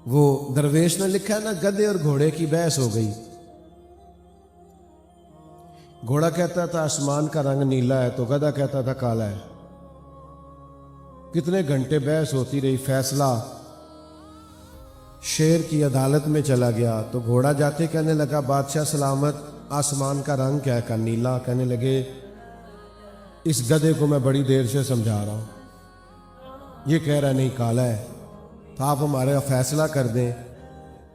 وہ درویش نے لکھا ہے نا، گدھے اور گھوڑے کی بحث ہو گئی. گھوڑا کہتا تھا آسمان کا رنگ نیلا ہے تو گدھا کہتا تھا کالا ہے. کتنے گھنٹے بحث ہوتی رہی، فیصلہ شیر کی عدالت میں چلا گیا. تو گھوڑا جاتے کہنے لگا بادشاہ سلامت، آسمان کا رنگ کیا ہے؟ کہا نیلا. کہنے لگے اس گدھے کو میں بڑی دیر سے سمجھا رہا ہوں، یہ کہہ رہا نہیں کالا ہے، تو آپ ہمارا فیصلہ کر دیں.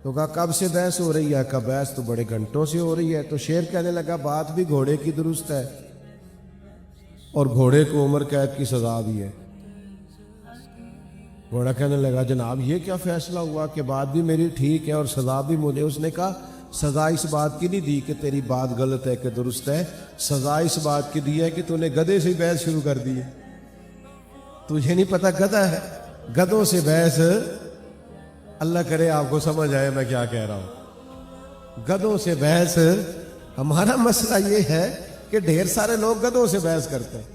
تو کہا کب سے بحث ہو رہی ہے؟ کہا بحث تو بڑے گھنٹوں سے ہو رہی ہے. تو شیر کہنے لگا بات بھی گھوڑے کی درست ہے اور گھوڑے کو عمر قید کی سزا بھی ہے. گھوڑا کہنے لگا جناب یہ کیا فیصلہ ہوا کہ بات بھی میری ٹھیک ہے اور سزا بھی مجھے؟ اس نے کہا سزا اس بات کی نہیں دی کہ تیری بات غلط ہے کہ درست ہے، سزا اس بات کی دی ہے کہ تو نے گدھے سے بحث شروع کر دی ہے. تجھے نہیں پتا گدھا ہے؟ گدھوں سے بحث، اللہ کرے آپ کو سمجھ آئے میں کیا کہہ رہا ہوں. گدھوں سے بحث. ہمارا مسئلہ یہ ہے کہ ڈھیر سارے لوگ گدھوں سے بحث کرتے ہیں.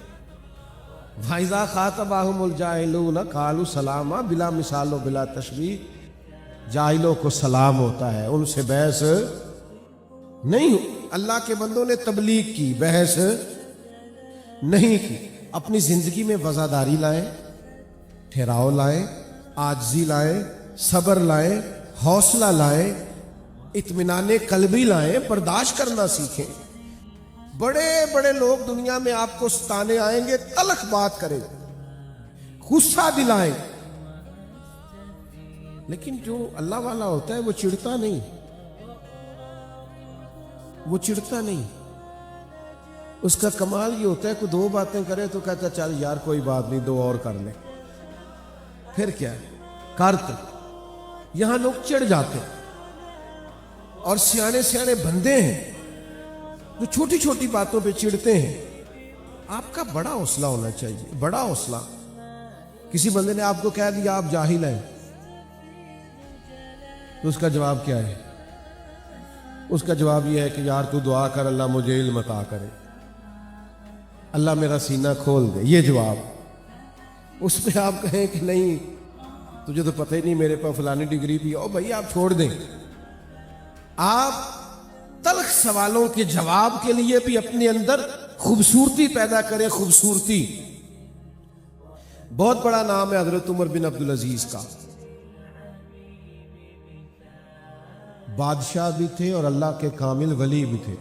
وَإِذَا خَاطَبَهُمُ الْجَاهِلُونَ قَالُوا سَلَامًا بلا مثال و بلا تشبیہ. جاہلوں کو سلام ہوتا ہے، ان سے بحث نہیں. اللہ کے بندوں نے تبلیغ کی، بحث نہیں کی. اپنی زندگی میں وفاداری لائیں، ٹھہراؤ لائیں، عاجزی لائیں، صبر لائیں، حوصلہ لائیں، اطمینان قلبی لائیں، برداشت کرنا سیکھیں. بڑے بڑے لوگ دنیا میں آپ کو ستانے آئیں گے، تلخ بات کریں، غصہ دلائیں، لیکن جو اللہ والا ہوتا ہے وہ چڑھتا نہیں، وہ چڑھتا نہیں. اس کا کمال یہ ہوتا ہے کہ دو باتیں کرے تو کہتا چل یار کوئی بات نہیں، دو اور کر لیں. پھر کیا ہے کرتے. یہاں لوگ چڑھ جاتے اور سیانے سیانے بندے ہیں جو چھوٹی چھوٹی باتوں پہ چڑھتے ہیں. آپ کا بڑا حوصلہ ہونا چاہیے، بڑا حوصلہ. کسی بندے نے آپ کو کہہ دیا آپ جاہل ہیں، تو اس کا جواب کیا ہے؟ اس کا جواب یہ ہے کہ یار تو دعا کر اللہ مجھے علم عطا کرے، اللہ میرا سینہ کھول دے. یہ جواب. اس پہ آپ کہیں کہ نہیں تجھے تو پتہ ہی نہیں میرے پاس فلانی ڈگری بھی. او بھائی آپ چھوڑ دیں. آپ تلخ سوالوں کے جواب کے لیے بھی اپنے اندر خوبصورتی پیدا کریں. خوبصورتی. بہت بڑا نام ہے حضرت عمر بن عبدالعزیز کا. بادشاہ بھی تھے اور اللہ کے کامل ولی بھی تھے.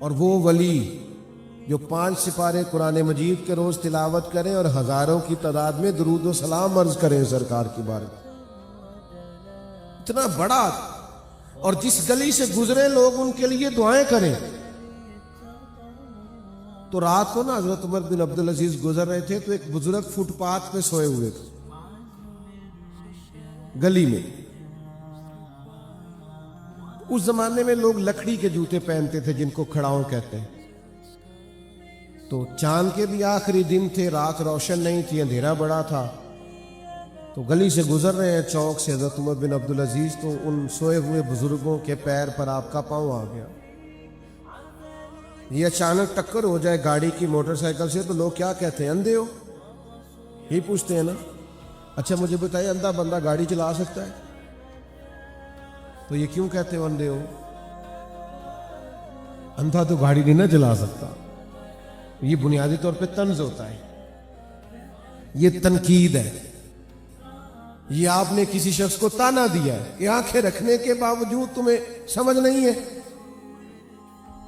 اور وہ ولی جو 5 سپارے قرآن مجید کے روز تلاوت کریں اور ہزاروں کی تعداد میں درود و سلام عرض کریں سرکار کی بارگاہ. اتنا بڑا. اور جس گلی سے گزرے لوگ ان کے لیے دعائیں کریں. تو رات کو نا حضرت عمر بن عبدالعزیز گزر رہے تھے تو ایک بزرگ فٹ پاتھ پہ سوئے ہوئے تھے گلی میں. اس زمانے میں لوگ لکڑی کے جوتے پہنتے تھے جن کو کھڑاؤں کہتے ہیں. تو چاند کے بھی آخری دن تھے، رات روشن نہیں تھی، اندھیرا بڑا تھا. تو گلی سے گزر رہے ہیں چوک سے حضرت عمر بن عبدالعزیز، تو ان سوئے ہوئے بزرگوں کے پیر پر آپ کا پاؤں آ گیا. یہ اچانک ٹکر ہو جائے گاڑی کی موٹر سائیکل سے تو لوگ کیا کہتے ہیں؟ اندھے ہو؟ یہ پوچھتے ہیں نا. اچھا مجھے بتائیے اندھا بندہ گاڑی چلا سکتا ہے؟ تو یہ کیوں کہتے ہو اندھے ہو؟ اندھا تو گاڑی نہیں نہ چلا سکتا. یہ بنیادی طور پہ طنز ہوتا ہے، یہ تنقید ہے. یہ آپ نے کسی شخص کو تانا دیا ہے کہ آنکھیں رکھنے کے باوجود تمہیں سمجھ نہیں ہے.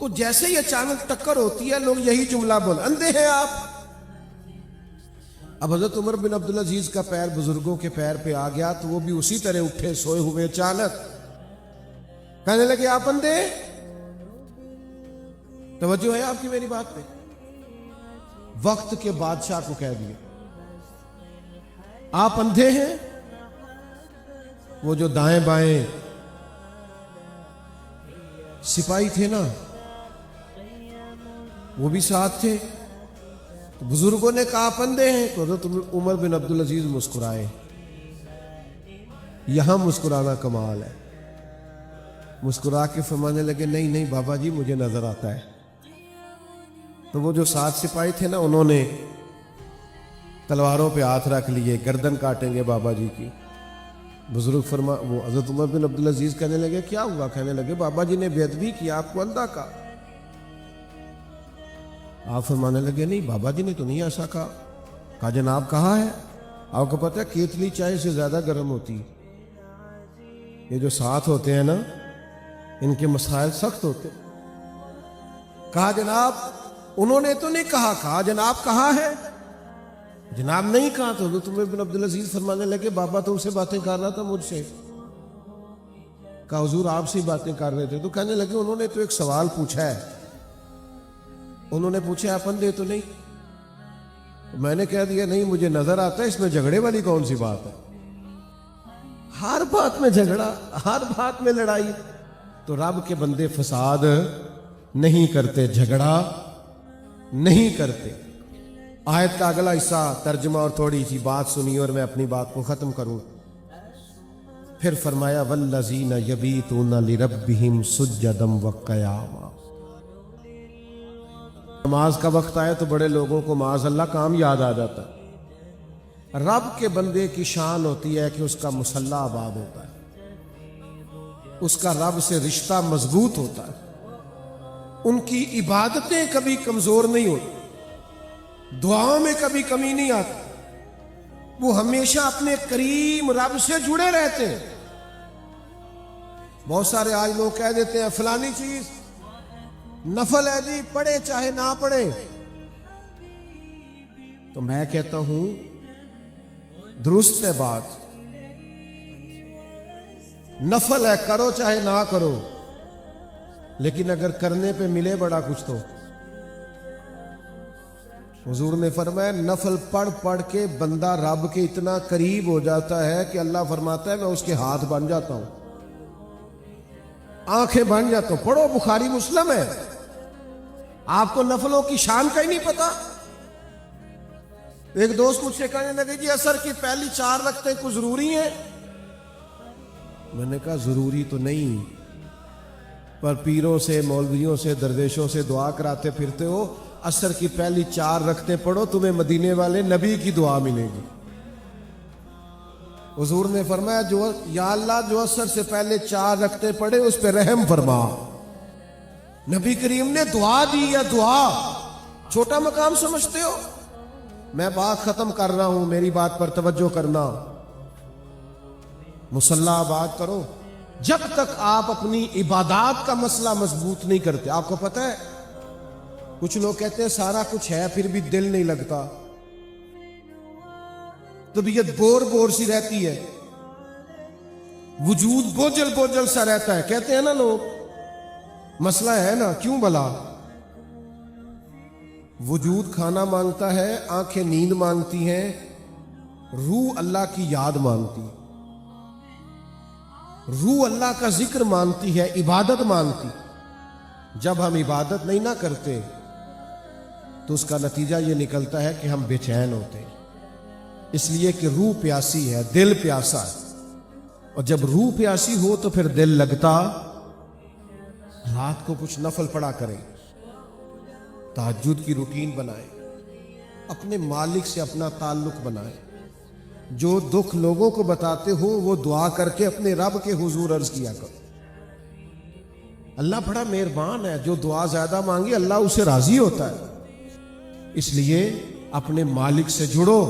تو جیسے ہی اچانک ٹکر ہوتی ہے لوگ یہی جملہ بول اندھے ہیں آپ. اب حضرت عمر بن عبدالعزیز کا پیر بزرگوں کے پیر پہ آ گیا تو وہ بھی اسی طرح اٹھے سوئے ہوئے. اچانک کہنے لگے آپ اندھے. توجہ ہے آپ کی میری بات پہ؟ وقت کے بادشاہ کو کہہ دیا آپ اندھے ہیں. وہ جو دائیں بائیں سپاہی تھے نا وہ بھی ساتھ تھے. تو بزرگوں نے کہا آپ اندھے ہیں. تو حضرت عمر بن عبدالعزیز مسکرائے. یہاں مسکرانا کمال ہے. مسکرا کے فرمانے لگے نہیں نہیں بابا جی مجھے نظر آتا ہے. تو وہ جو 7 سپاہی تھے نا انہوں نے تلواروں پہ ہاتھ رکھ لیے، گردن کاٹیں گے بابا جی کی. بزرگ وہ حضرت عمر بن عبدالعزیز کہنے لگے کیا ہوا؟ کہنے لگے بابا جی نے بے ادبی کی، آپ کو اندھا کہا۔ آپ فرمانے لگے نہیں بابا جی نے تو نہیں ایسا کہا۔ کہا جناب کہا ہے۔ آپ کو پتہ ہے کیتلی چائے سے زیادہ گرم ہوتی ہے۔ یہ جو ساتھ ہوتے ہیں نا ان کے مسائل سخت ہوتے ہیں۔ کہا جناب انہوں نے تو نہیں کہا۔ کہا جناب کہا ہے۔ جناب نہیں کہا تو حضرت عمر بن عبدالعزیز فرمانے لگے بابا تو سے باتیں کر رہا تھا مجھ سے۔ کہا حضور آپ سے باتیں کر رہے تھے۔ تو کہنے لگے انہوں نے تو ایک سوال پوچھا ہے، انہوں نے پوچھا آپ اندھے تو نہیں؟ میں نے کہہ دیا نہیں مجھے نظر آتا ہے، اس میں جھگڑے والی کون سی بات ہے؟ ہر بات میں جھگڑا، ہر بات میں لڑائی۔ تو رب کے بندے فساد نہیں کرتے، جھگڑا نہیں کرتے۔ آیت کا اگلا حصہ ترجمہ اور تھوڑی سی بات سنی اور میں اپنی بات کو ختم کروں۔ پھر فرمایا والذین یبیتون لربہم سجدا وقیاما۔ نماز کا وقت آئے تو بڑے لوگوں کو معاذ اللہ کام یاد آ جاتا ہے۔ رب کے بندے کی شان ہوتی ہے کہ اس کا مصلی آباد ہوتا ہے، اس کا رب سے رشتہ مضبوط ہوتا ہے، ان کی عبادتیں کبھی کمزور نہیں ہوتی، دعاؤں میں کبھی کمی نہیں آتی، وہ ہمیشہ اپنے کریم رب سے جڑے رہتے ہیں۔ بہت سارے آج لوگ کہہ دیتے ہیں فلانی چیز نفل ہے جی، پڑھے چاہے نہ پڑھے۔ تو میں کہتا ہوں درست ہے بات، نفل ہے کرو چاہے نہ کرو، لیکن اگر کرنے پہ ملے بڑا کچھ تو۔ حضور نے فرمایا نفل پڑھ پڑھ کے بندہ رب کے اتنا قریب ہو جاتا ہے کہ اللہ فرماتا ہے میں اس کے ہاتھ بن جاتا ہوں، آنکھیں بن جاتا ہوں۔ پڑھو بخاری مسلم ہے۔ آپ کو نفلوں کی شان کا ہی نہیں پتا؟ ایک دوست مجھ سے کہنے لگے جی عصر کی پہلی 4 رکعتیں کو ضروری ہیں؟ میں نے کہا ضروری تو نہیں، پر پیروں سے مولویوں سے درویشوں سے دعا کراتے پھرتے ہو، عصر کی پہلی 4 رکعتیں پڑھو، تمہیں مدینے والے نبی کی دعا ملے گی۔ حضور نے فرمایا جو یا اللہ جو عصر سے پہلے 4 رکعتیں پڑھے اس پہ رحم فرما۔ نبی کریم نے دعا دی یا دعا چھوٹا مقام سمجھتے ہو؟ میں بات ختم کر رہا ہوں، میری بات پر توجہ کرنا۔ مصلی آباد کرو، جب تک آپ اپنی عبادات کا مسئلہ مضبوط نہیں کرتے۔ آپ کو پتہ ہے کچھ لوگ کہتے ہیں سارا کچھ ہے پھر بھی دل نہیں لگتا، طبیعت بور بور سی رہتی ہے، وجود بوجھل بوجھل سا رہتا ہے، کہتے ہیں نا لوگ مسئلہ ہے نا، کیوں بلا؟ وجود کھانا مانگتا ہے، آنکھیں نیند مانگتی ہیں، روح اللہ کی یاد مانگتی، روح اللہ کا ذکر مانگتی ہے، عبادت مانگتی۔ جب ہم عبادت نہیں نہ کرتے تو اس کا نتیجہ یہ نکلتا ہے کہ ہم بے چین ہوتے ہیں، اس لیے کہ روح پیاسی ہے، دل پیاسا ہے، اور جب روح پیاسی ہو تو پھر دل لگتا۔ رات کو کچھ نفل پڑھا کریں، تہجد کی روٹین بنائیں، اپنے مالک سے اپنا تعلق بنائیں، جو دکھ لوگوں کو بتاتے ہو وہ دعا کر کے اپنے رب کے حضور عرض کیا کرو۔ اللہ بڑا مہربان ہے، جو دعا زیادہ مانگے اللہ اسے راضی ہوتا ہے، اس لیے اپنے مالک سے جڑو۔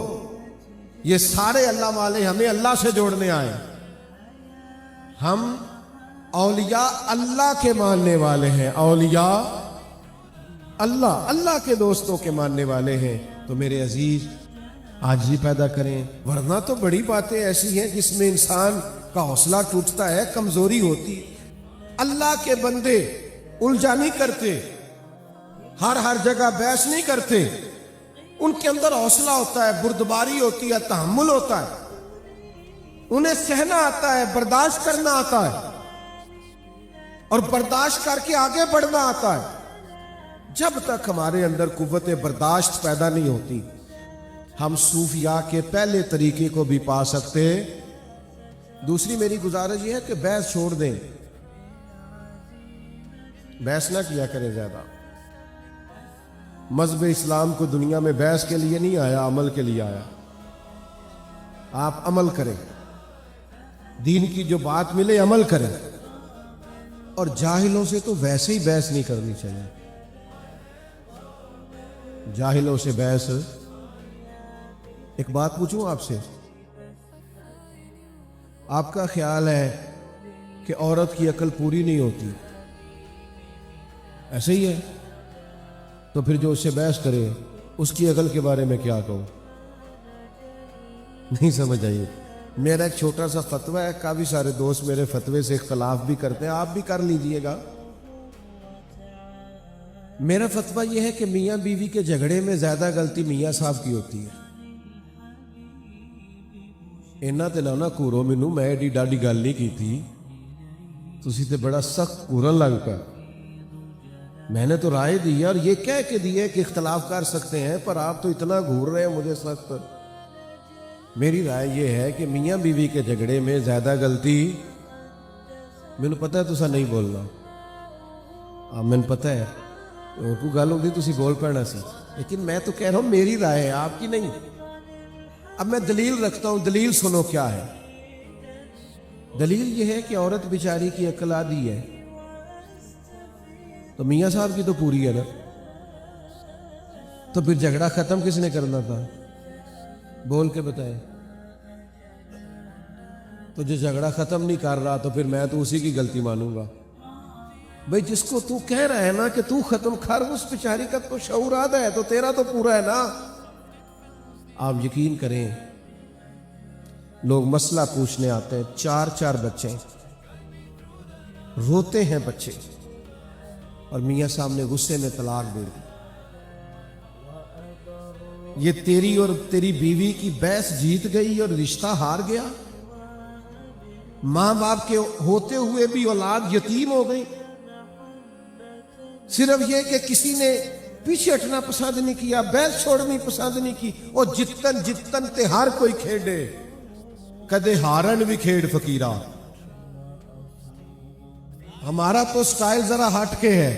یہ سارے اللہ والے ہمیں اللہ سے جوڑنے آئے، ہم اولیاء اللہ کے ماننے والے ہیں، اولیاء اللہ کے دوستوں کے ماننے والے ہیں۔ تو میرے عزیز عاجزی پیدا کریں، ورنہ تو بڑی باتیں ایسی ہیں جس میں انسان کا حوصلہ ٹوٹتا ہے، کمزوری ہوتی۔ اللہ کے بندے الجھا نہیں کرتے، ہر جگہ بحث نہیں کرتے، ان کے اندر حوصلہ ہوتا ہے، بردباری ہوتی ہے، تحمل ہوتا ہے، انہیں سہنا آتا ہے، برداشت کرنا آتا ہے، اور برداشت کر کے آگے بڑھنا آتا ہے۔ جب تک ہمارے اندر قوت برداشت پیدا نہیں ہوتی ہم صوفیاء کے پہلے طریقے کو بھی پا سکتے۔ دوسری میری گزارش یہ ہے کہ بحث چھوڑ دیں، بحث نہ کیا کریں زیادہ۔ مذہب اسلام کو دنیا میں بحث کے لیے نہیں آیا، عمل کے لیے آیا۔ آپ عمل کریں، دین کی جو بات ملے عمل کریں، اور جاہلوں سے تو ویسے ہی بحث نہیں کرنی چاہیے. جاہلوں سے بحث. ایک بات پوچھوں آپ سے، آپ کا خیال ہے کہ عورت کی عقل پوری نہیں ہوتی؟ ایسے ہی ہے؟ تو پھر جو اس سے بحث کرے اس کی عقل کے بارے میں کیا کہوں؟ نہیں سمجھ آئیے. میرا ایک چھوٹا سا فتویٰ ہے، کافی سارے دوست میرے فتوے سے اختلاف بھی کرتے ہیں، آپ بھی کر لیجئے گا. میرا فتویٰ یہ ہے کہ میاں بیوی کے جھگڑے میں زیادہ غلطی میاں صاحب کی ہوتی ہے. اینا تے نہ کورو مینوں، میں ایڈی ڈاڈی گل نہیں کی تھی، تسی تے بڑا سخت کورن لگ پا. میں نے تو رائے دی ہے اور یہ کہہ کے دی ہے کہ اختلاف کر سکتے ہیں، پر آپ تو اتنا گھور رہے ہیں مجھے سخت. میری رائے یہ ہے کہ میاں بیوی کے جھگڑے میں زیادہ غلطی، مینوں پتہ ہے تسا نہیں بولنا، مینوں پتہ ہے کوئی گل ہوندی تسی بول پینا سی، لیکن میں تو کہہ رہا ہوں میری رائے ہے، آپ کی نہیں. اب میں دلیل رکھتا ہوں، دلیل سنو کیا ہے. دلیل یہ ہے کہ عورت بیچاری کی عقل آدھی ہے، تو میاں صاحب کی تو پوری ہے نا. تو پھر جھگڑا ختم کس نے کرنا تھا؟ بول کے بتائے. تو جو جھگڑا ختم نہیں کر رہا تو پھر میں تو اسی کی غلطی مانوں گا. بھئی جس کو تو کہہ رہا ہے نا کہ تو ختم کر، اس بیچاری کا تو شعور آدھا ہے، تو تیرا تو پورا ہے نا. آپ یقین کریں، لوگ مسئلہ پوچھنے آتے ہیں، 4 بچے روتے ہیں بچے، اور میاں صاحب نے غصے میں طلاق دے دی. یہ تیری اور تیری بیوی کی بحث جیت گئی اور رشتہ ہار گیا. ماں باپ کے ہوتے ہوئے بھی اولاد یتیم ہو گئی، صرف یہ کہ کسی نے پیچھے ہٹنا پسند نہیں کیا، بحث چھوڑنی پسند نہیں کی. اور جتن تے ہر کوئی کھیڑے، کدے ہارن بھی کھیڑ فقیرہ. ہمارا تو سٹائل ذرا ہٹ کے ہے.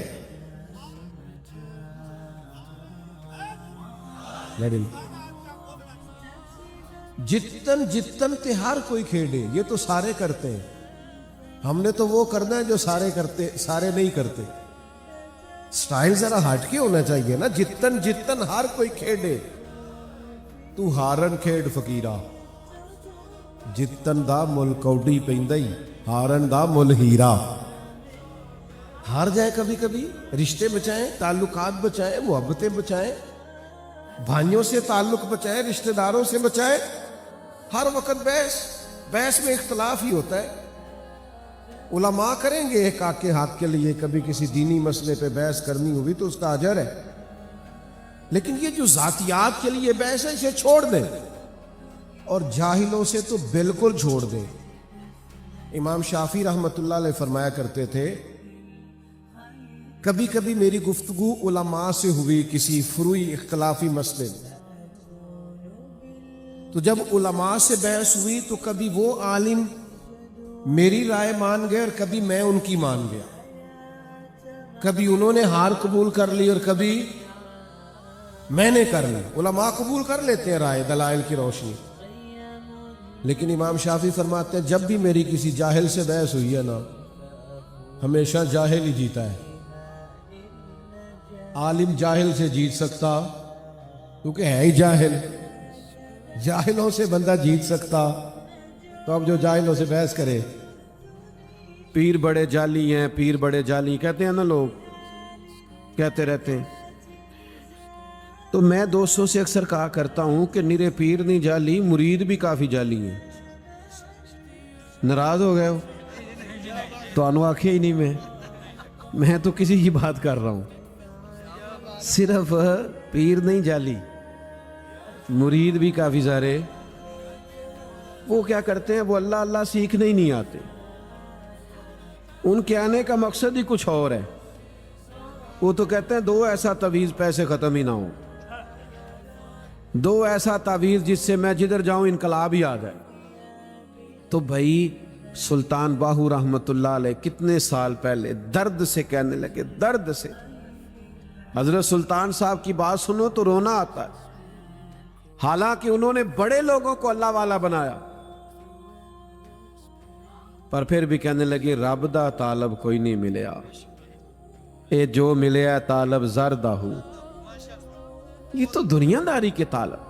جتن تے ہر کوئی کھیڑے، یہ تو سارے کرتے ہیں. ہم نے تو وہ کرنا ہے جو سارے کرتے، سارے نہیں کرتے. سٹائل ذرا ہٹ کے ہونا چاہیے نا. جتن ہر کوئی کھیڑے، تو ہارن کھیڑ فقیرہ. جتن دا مل کوڈی پیندائی، ہارن دا مل ہیرا. ہار جائے کبھی کبھی، رشتے بچائیں، تعلقات بچائیں، محبتیں بچائیں، بھائیوں سے تعلق بچائیں، رشتہ داروں سے بچائیں. ہر وقت بحث میں اختلاف ہی ہوتا ہے. علماء کریں گے ایک آگ کے ہاتھ کے لیے، کبھی کسی دینی مسئلے پہ بحث کرنی ہوگی تو اس کا اجر ہے، لیکن یہ جو ذاتیات کے لیے بحث ہے اسے چھوڑ دیں، اور جاہلوں سے تو بالکل چھوڑ دیں. امام شافعی رحمۃ اللہ علیہ فرمایا کرتے تھے، کبھی کبھی میری گفتگو علماء سے ہوئی کسی فروعی اختلافی مسئلے میں، تو جب علماء سے بحث ہوئی تو کبھی وہ عالم میری رائے مان گئے اور کبھی میں ان کی مان گیا. کبھی انہوں نے ہار قبول کر لی اور کبھی میں نے کر لی. علماء قبول کر لیتے ہیں رائے دلائل کی روشنی، لیکن امام شافعی فرماتے ہیں جب بھی میری کسی جاہل سے بحث ہوئی ہے نا، ہمیشہ جاہل ہی جیتا ہے. عالم جاہل سے جیت سکتا کیونکہ ہے ہی جاہل، جاہلوں سے بندہ جیت سکتا. تو اب جو جاہلوں سے بحث کرے، پیر بڑے جالی ہیں، پیر بڑے جالی کہتے ہیں نا، لوگ کہتے رہتے ہیں. تو میں دوستوں سے اکثر کہا کرتا ہوں کہ نرے پیر نہیں جالی، مرید بھی کافی جالی ہیں. ناراض ہو گئے ہو تو انو آکھے ہی نہیں، میں تو کسی کی بات کر رہا ہوں. صرف پیر نہیں جالی، مرید بھی کافی سارے. وہ کیا کرتے ہیں، وہ اللہ اللہ سیکھنے ہی نہیں آتے. ان کے آنے کا مقصد ہی کچھ اور ہے. وہ تو کہتے ہیں دو ایسا تعویذ پیسے ختم ہی نہ ہو، دو ایسا تعویذ جس سے میں جدھر جاؤں انقلاب ہی آ جائے. تو بھائی سلطان باہو رحمت اللہ علیہ کتنے سال پہلے درد سے کہنے لگے، درد سے. حضرت سلطان صاحب کی بات سنو تو رونا آتا ہے، حالانکہ انہوں نے بڑے لوگوں کو اللہ والا بنایا. پر پھر بھی کہنے لگی رب دا طالب کوئی نہیں ملیا، اے جو ملیا طالب زردہ ہو۔ یہ تو دنیا داری کے طالب۔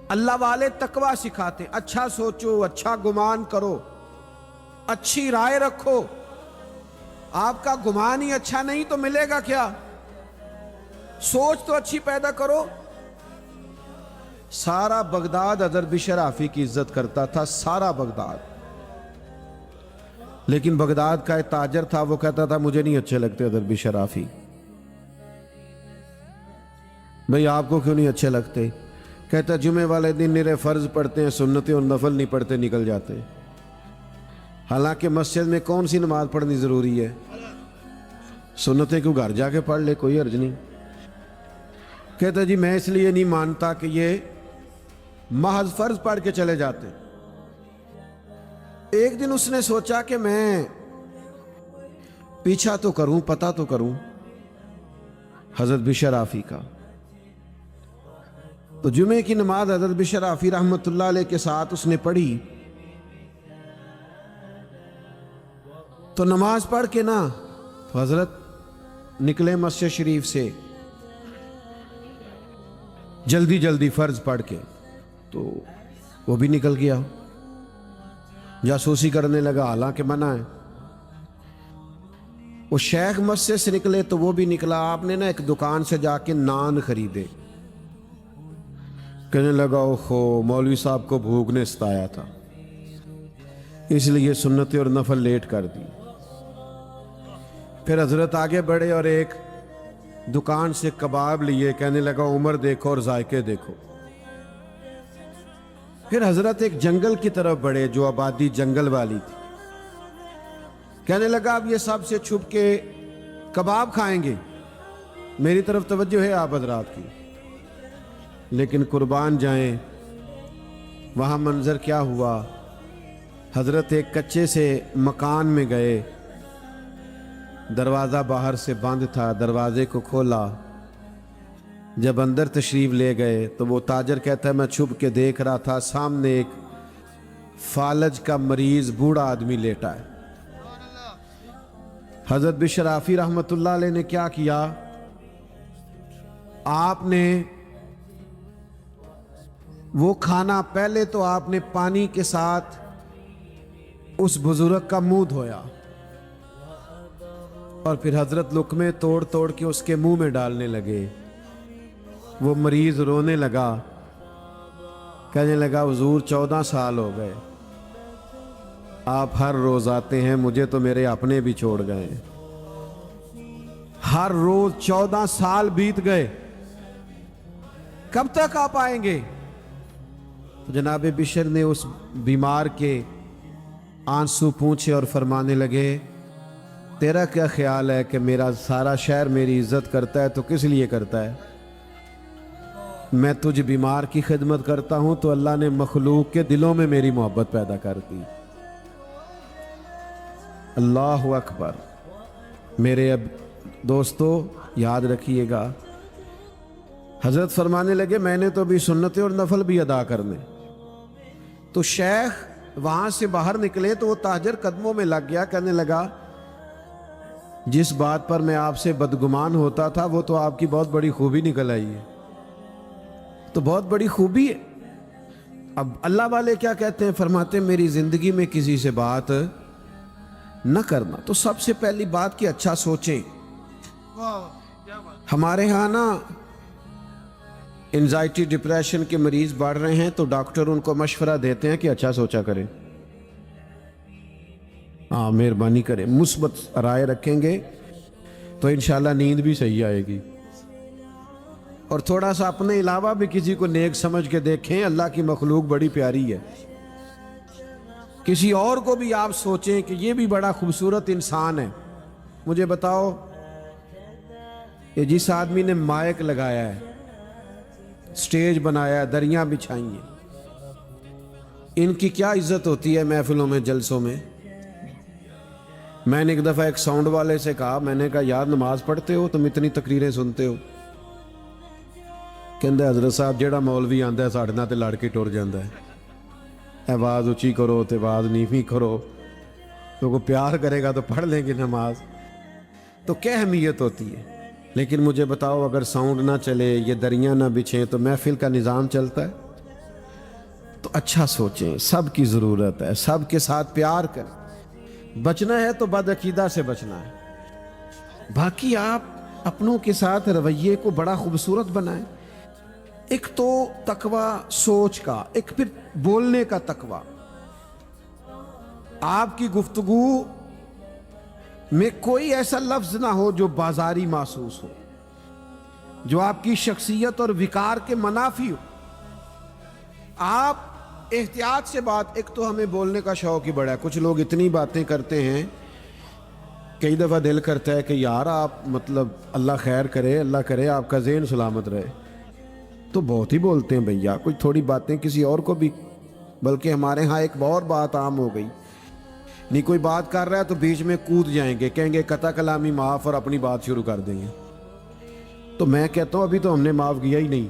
اللہ والے تقوی سکھاتے، اچھا سوچو، اچھا گمان کرو، اچھی رائے رکھو۔ آپ کا گمان ہی اچھا نہیں تو ملے گا کیا؟ سوچ تو اچھی پیدا کرو۔ سارا بغداد حضرت بشر آفی کی عزت کرتا تھا، سارا بغداد۔ لیکن بغداد کا ایک تاجر تھا، وہ کہتا تھا مجھے نہیں اچھے لگتے حضرت بشر آفی۔ بھئی آپ کو کیوں نہیں اچھے لگتے؟ کہتا جمعے والے دن نرے فرض پڑھتے ہیں، سنتیں اور نفل نہیں پڑھتے، نکل جاتے۔ حالانکہ مسجد میں کون سی نماز پڑھنی ضروری ہے؟ سنتیں کیوں گھر جا کے پڑھ لے، کوئی حرج نہیں۔ کہتا جی میں اس لیے نہیں مانتا کہ یہ محض فرض پڑھ کے چلے جاتے۔ ایک دن اس نے سوچا کہ میں پیچھا تو کروں، پتہ تو کروں حضرت بشر آفی کا۔ تو جمعے کی نماز حضرت بشر آفی رحمت اللہ علیہ کے ساتھ اس نے پڑھی۔ تو نماز پڑھ کے نا تو حضرت نکلے مسجد شریف سے جلدی جلدی فرض پڑھ کے، تو وہ بھی نکل گیا، جاسوسی کرنے لگا، حالانکہ منع ہے۔ وہ شیخ مسجد سے نکلے تو وہ بھی نکلا۔ آپ نے نا ایک دکان سے جا کے نان خریدے۔ کہنے لگا اوہو مولوی صاحب کو بھوک نے ستایا تھا، اس لیے سنتیں اور نفل لیٹ کر دی۔ پھر حضرت آگے بڑھے اور ایک دکان سے کباب لیے، کہنے لگا عمر دیکھو اور ذائقے دیکھو۔ پھر حضرت ایک جنگل کی طرف بڑھے جو آبادی جنگل والی تھی، کہنے لگا اب یہ سب سے چھپ کے کباب کھائیں گے، میری طرف توجہ ہے آپ حضرات کی۔ لیکن قربان جائیں وہاں منظر کیا ہوا۔ حضرت ایک کچے سے مکان میں گئے، دروازہ باہر سے بند تھا، دروازے کو کھولا، جب اندر تشریف لے گئے تو وہ تاجر کہتا ہے میں چھپ کے دیکھ رہا تھا، سامنے ایک فالج کا مریض بوڑھا آدمی لیٹا ہے۔ حضرت بشر آفی رحمت اللہ علیہ نے کیا کیا؟ آپ نے وہ کھانا، پہلے تو آپ نے پانی کے ساتھ اس بزرگ کا منہ دھویا، اور پھر حضرت لقمے توڑ توڑ کے اس کے منہ میں ڈالنے لگے۔ وہ مریض رونے لگا، کہنے لگا حضور 14 سال ہو گئے، آپ ہر روز آتے ہیں، مجھے تو میرے اپنے بھی چھوڑ گئے، ہر روز 14 سال بیت گئے، کب تک آپ آئیں گے؟ تو جناب بشر نے اس بیمار کے آنسو پونچھے اور فرمانے لگے تیرا کیا خیال ہے کہ میرا سارا شہر میری عزت کرتا ہے تو کس لیے کرتا ہے؟ میں تجھ بیمار کی خدمت کرتا ہوں تو اللہ نے مخلوق کے دلوں میں میری محبت پیدا کر دی۔ اللہ اکبر۔ میرے اب دوستو یاد رکھیے گا، حضرت فرمانے لگے میں نے تو بھی سنتیں اور نفل بھی ادا کرنے۔ تو شیخ وہاں سے باہر نکلے تو وہ تاجر قدموں میں لگ گیا، کہنے لگا جس بات پر میں آپ سے بدگمان ہوتا تھا وہ تو آپ کی بہت بڑی خوبی نکل آئی ہے، تو بہت بڑی خوبی ہے۔ اب اللہ والے کیا کہتے ہیں؟ فرماتے ہیں میری زندگی میں کسی سے بات نہ کرنا۔ تو سب سے پہلی بات کہ اچھا سوچیں۔ ہمارے ہاں نا انزائٹی ڈپریشن کے مریض بڑھ رہے ہیں تو ڈاکٹر ان کو مشورہ دیتے ہیں کہ اچھا سوچا کریں، ہاں مہربانی کریں، مثبت رائے رکھیں گے تو انشاءاللہ نیند بھی صحیح آئے گی، اور تھوڑا سا اپنے علاوہ بھی کسی کو نیک سمجھ کے دیکھیں، اللہ کی مخلوق بڑی پیاری ہے۔ کسی اور کو بھی آپ سوچیں کہ یہ بھی بڑا خوبصورت انسان ہے۔ مجھے بتاؤ یہ جس آدمی نے مائک لگایا ہے، سٹیج بنایا ہے، دریاں بچھائی ہیں، ان کی کیا عزت ہوتی ہے محفلوں میں، جلسوں میں؟ میں نے ایک دفعہ ایک ساؤنڈ والے سے کہا، میں نے کہا یار نماز پڑھتے ہو تم اتنی تقریریں سنتے ہو؟ کہندے حضرت صاحب جیڑا مولوی آندا ہے ساڑھے نال تے لڑ کے ٹر جاندا ہے، آواز اچھی کرو تے آواز نیویں کرو، تو وہ پیار کرے گا تو پڑھ لیں گے نماز. تو کیا اہمیت ہوتی ہے. لیکن مجھے بتاؤ اگر ساؤنڈ نہ چلے، یہ دریاں نہ بچھیں تو محفل کا نظام چلتا ہے؟ تو اچھا سوچیں، سب کی ضرورت ہے، سب کے ساتھ پیار کریں. بچنا ہے تو بد عقیدہ سے بچنا ہے. باقی آپ اپنوں کے ساتھ رویے کو بڑا خوبصورت بنائیں. ایک تو تقوی سوچ کا، ایک پھر بولنے کا تقوی. آپ کی گفتگو میں کوئی ایسا لفظ نہ ہو جو بازاری محسوس ہو، جو آپ کی شخصیت اور وقار کے منافی ہو. آپ احتیاط سے بات. ایک تو ہمیں بولنے کا شوق ہی بڑا ہے. کچھ لوگ اتنی باتیں کرتے ہیں، کئی دفعہ دل کرتا ہے کہ یار آپ مطلب اللہ خیر کرے، اللہ کرے آپ کا ذہن سلامت رہے. تو بہت ہی بولتے ہیں بھیا، کچھ تھوڑی باتیں کسی اور کو بھی. بلکہ ہمارے ہاں ایک اور بات عام ہو گئی، نہیں کوئی بات کر رہا ہے تو بیچ میں کود جائیں گے، کہیں گے قطع کلامی معاف، اور اپنی بات شروع کر دیں گے. تو میں کہتا ہوں ابھی تو ہم نے معاف کیا ہی نہیں.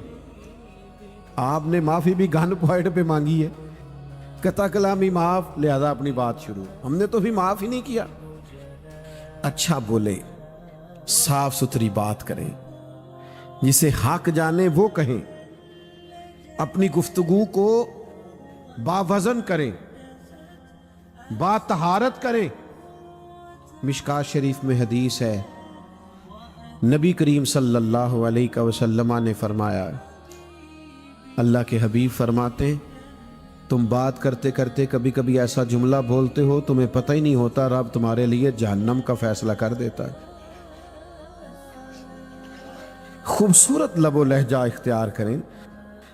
آپ نے معافی بھی گن پوائنٹ پہ مانگی ہے. قطع کلامی معاف، لہذا اپنی بات شروع. ہم نے تو بھی معاف ہی نہیں کیا. اچھا بولے، صاف ستھری بات کریں، جسے حق جانے وہ کہیں. اپنی گفتگو کو باوزن کریں، با طہارت کریں. مشکات شریف میں حدیث ہے، نبی کریم صلی اللہ علیہ وسلم نے فرمایا، اللہ کے حبیب فرماتے ہیں تم بات کرتے کرتے کبھی کبھی ایسا جملہ بولتے ہو تمہیں پتہ ہی نہیں ہوتا رب تمہارے لیے جہنم کا فیصلہ کر دیتا ہے. خوبصورت لب و لہجہ اختیار کریں.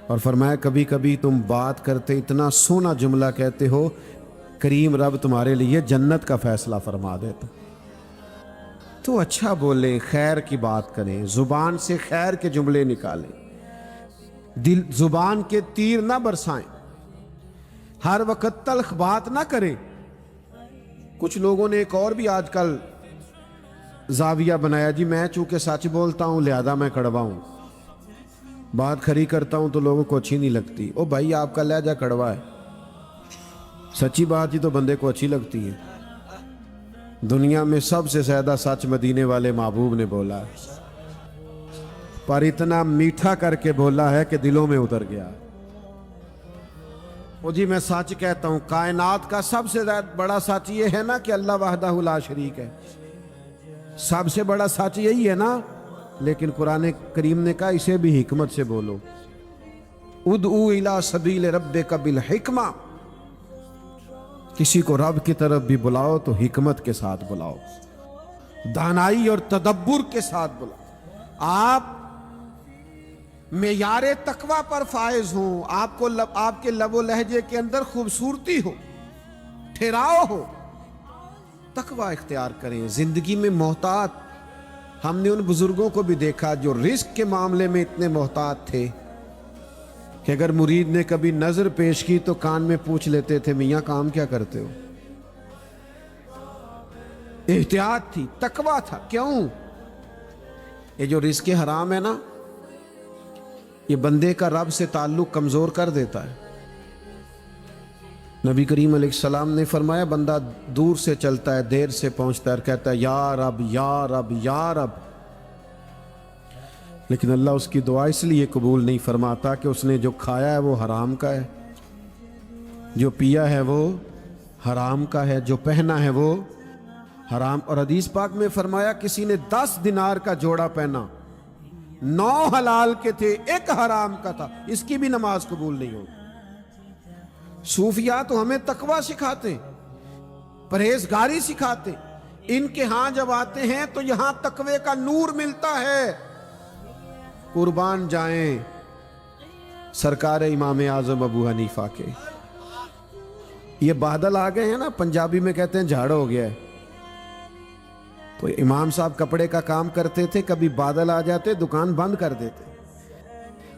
اور فرمایا کبھی کبھی تم بات کرتے اتنا سونا جملہ کہتے ہو کریم رب تمہارے لیے جنت کا فیصلہ فرما دیتا. تو اچھا بولیں، خیر کی بات کریں، زبان سے خیر کے جملے نکالیں، دل زبان کے تیر نہ برسائیں، ہر وقت تلخ بات نہ کریں. کچھ لوگوں نے ایک اور بھی آج کل زاویہ بنایا، جی میں چونکہ سچ بولتا ہوں لہذا میں کڑوا ہوں، بات کھری کرتا ہوں تو لوگوں کو اچھی نہیں لگتی. او بھائی آپ کا لہجہ کڑوا ہے، سچی بات ہی تو بندے کو اچھی لگتی ہے. دنیا میں سب سے زیادہ سچ مدینے والے محبوب نے بولا ہے، پر اتنا میٹھا کر کے بولا ہے کہ دلوں میں اتر گیا. او جی میں سچ کہتا ہوں. کائنات کا سب سے بڑا سچ یہ ہے نا کہ اللہ وحدہ لا شریک ہے، سب سے بڑا سچ یہی ہے نا. لیکن قرآن کریم نے کہا اسے بھی حکمت سے بولو. ادعو الی سبیل ربک بالحکمہ، کسی کو رب کی طرف بھی بلاؤ تو حکمت کے ساتھ بلاؤ، دانائی اور تدبر کے ساتھ بلاؤ. آپ معیار تقوی پر فائز ہوں، آپ کے لب و لہجے کے اندر خوبصورتی ہو، ٹھہراؤ ہو. تقوی اختیار کریں. زندگی میں محتاط. ہم نے ان بزرگوں کو بھی دیکھا جو رزق کے معاملے میں اتنے محتاط تھے کہ اگر مرید نے کبھی نظر پیش کی تو کان میں پوچھ لیتے تھے میاں کام کیا کرتے ہو. احتیاط تھی، تقوی تھا. کیوں؟ یہ جو رزق حرام ہے نا، یہ بندے کا رب سے تعلق کمزور کر دیتا ہے. نبی کریم علیہ السلام نے فرمایا بندہ دور سے چلتا ہے، دیر سے پہنچتا ہے اور کہتا ہے یا رب یا رب یا رب، لیکن اللہ اس کی دعا اس لیے قبول نہیں فرماتا کہ اس نے جو کھایا ہے وہ حرام کا ہے، جو پیا ہے وہ حرام کا ہے، جو پہنا ہے وہ حرام. اور حدیث پاک میں فرمایا کسی نے 10 دینار کا جوڑا پہنا، 9 حلال کے تھے، 1 حرام کا تھا، اس کی بھی نماز قبول نہیں ہوگی. صوفیاء تو ہمیں تقوی سکھاتے، پرہیزگاری سکھاتے. ان کے ہاں جب آتے ہیں تو یہاں تقوی کا نور ملتا ہے. قربان جائیں سرکار امام اعظم ابو حنیفہ کے. یہ بادل آ گئے ہیں نا، پنجابی میں کہتے ہیں جھاڑ ہو گیا ہے. تو امام صاحب کپڑے کا کام کرتے تھے، کبھی بادل آ جاتے دکان بند کر دیتے.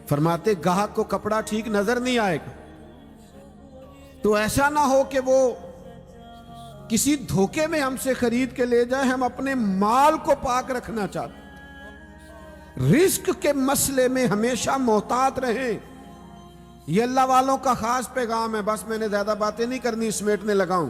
فرماتے گاہک کو کپڑا ٹھیک نظر نہیں آئے گا، تو ایسا نہ ہو کہ وہ کسی دھوکے میں ہم سے خرید کے لے جائے. ہم اپنے مال کو پاک رکھنا چاہتے. رزق کے مسئلے میں ہمیشہ محتاط رہیں. یہ اللہ والوں کا خاص پیغام ہے. بس میں نے زیادہ باتیں نہیں کرنی، سمیٹنے لگا ہوں.